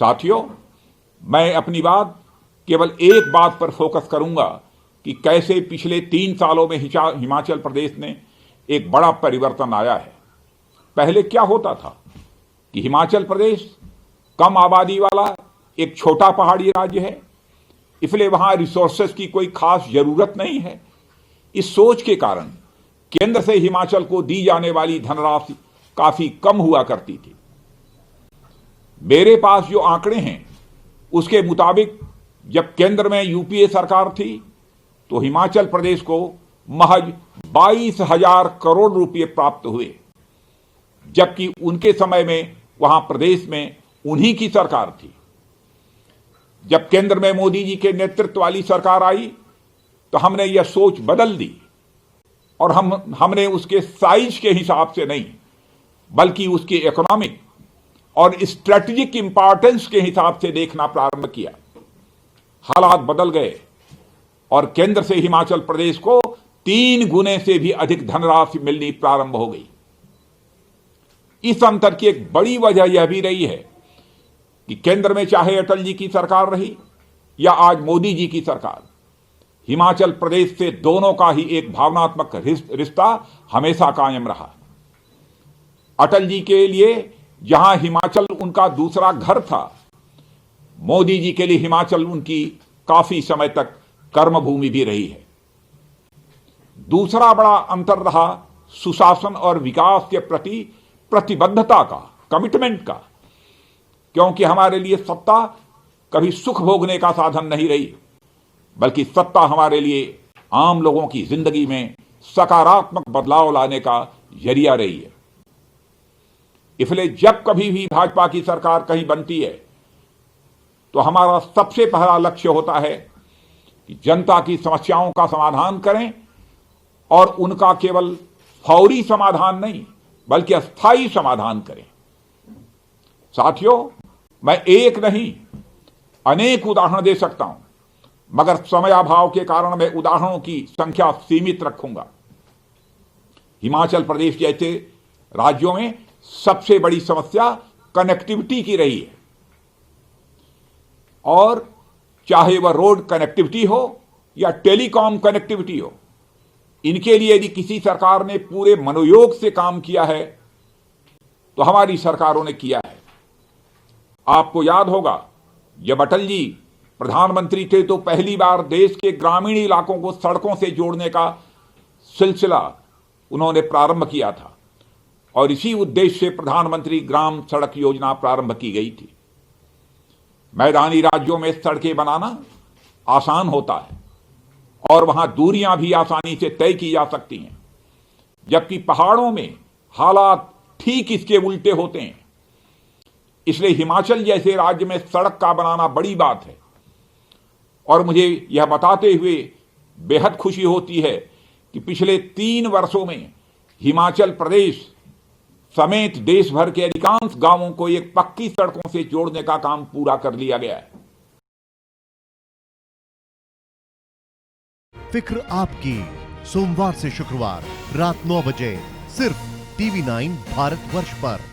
साथियों, मैं अपनी बात केवल एक बात पर फोकस करूंगा कि कैसे पिछले 3 सालों में हिमाचल प्रदेश ने एक बड़ा परिवर्तन आया है। पहले क्या होता था कि हिमाचल प्रदेश कम आबादी वाला एक छोटा पहाड़ी राज्य है, इसलिए वहां रिसोर्सेस की कोई खास जरूरत नहीं है। इस सोच के कारण केंद्र से हिमाचल को दी जाने वाली धनराशि काफी कम हुआ करती थी। मेरे पास जो आंकड़े हैं उसके मुताबिक जब केंद्र में यूपीए सरकार थी तो हिमाचल प्रदेश को महज 22,000 करोड़ रुपए प्राप्त हुए, जबकि उनके समय में वहां प्रदेश में उन्हीं की सरकार थी। जब केंद्र में मोदी जी के नेतृत्व वाली सरकार आई तो हमने यह सोच बदल दी और हमने उसके साइज के हिसाब से नहीं बल्कि उसके इकोनॉमिक और स्ट्रेटेजिक इंपॉर्टेंस के हिसाब से देखना प्रारंभ किया। हालात बदल गए और केंद्र से हिमाचल प्रदेश को 3 गुने से भी अधिक धनराशि मिलनी प्रारंभ हो गई। इस अंतर की एक बड़ी वजह यह भी रही है कि केंद्र में चाहे अटल जी की सरकार रही या आज मोदी जी की सरकार, हिमाचल प्रदेश से दोनों का ही एक भावनात्मक रिश्ता हमेशा कायम रहा। अटल जी के लिए जहां हिमाचल उनका दूसरा घर था, मोदी जी के लिए हिमाचल उनकी काफी समय तक कर्मभूमि भी रही है। दूसरा बड़ा अंतर रहा सुशासन और विकास के प्रति प्रतिबद्धता का, कमिटमेंट का, क्योंकि हमारे लिए सत्ता कभी सुख भोगने का साधन नहीं रही, बल्कि सत्ता हमारे लिए आम लोगों की जिंदगी में सकारात्मक बदलाव लाने का जरिया रही है। इसलिए जब कभी भी भाजपा की सरकार कहीं बनती है तो हमारा सबसे पहला लक्ष्य होता है कि जनता की समस्याओं का समाधान करें और उनका केवल फौरी समाधान नहीं बल्कि अस्थायी समाधान करें। साथियों, मैं एक नहीं अनेक उदाहरण दे सकता हूं, मगर समयाभाव के कारण मैं उदाहरणों की संख्या सीमित रखूंगा। हिमाचल प्रदेश जैसे राज्यों में सबसे बड़ी समस्या कनेक्टिविटी की रही है, और चाहे वह रोड कनेक्टिविटी हो या टेलीकॉम कनेक्टिविटी हो, इनके लिए यदि किसी सरकार ने पूरे मनोयोग से काम किया है तो हमारी सरकारों ने किया है। आपको याद होगा जब अटल जी प्रधानमंत्री थे तो पहली बार देश के ग्रामीण इलाकों को सड़कों से जोड़ने का सिलसिला उन्होंने प्रारंभ किया था, और इसी उद्देश्य से प्रधानमंत्री ग्राम सड़क योजना प्रारंभ की गई थी। मैदानी राज्यों में सड़कें बनाना आसान होता है और वहां दूरियां भी आसानी से तय की जा सकती हैं, जबकि पहाड़ों में हालात ठीक इसके उल्टे होते हैं। इसलिए हिमाचल जैसे राज्य में सड़क का बनाना बड़ी बात है, और मुझे यह बताते हुए बेहद खुशी होती है कि पिछले 3 वर्षों में हिमाचल प्रदेश समेत देश भर के अधिकांश गांवों को एक पक्की सड़कों से जोड़ने का काम पूरा कर लिया गया है। फिक्र आपकी, सोमवार से शुक्रवार रात 9 बजे सिर्फ TV9 भारतवर्ष पर।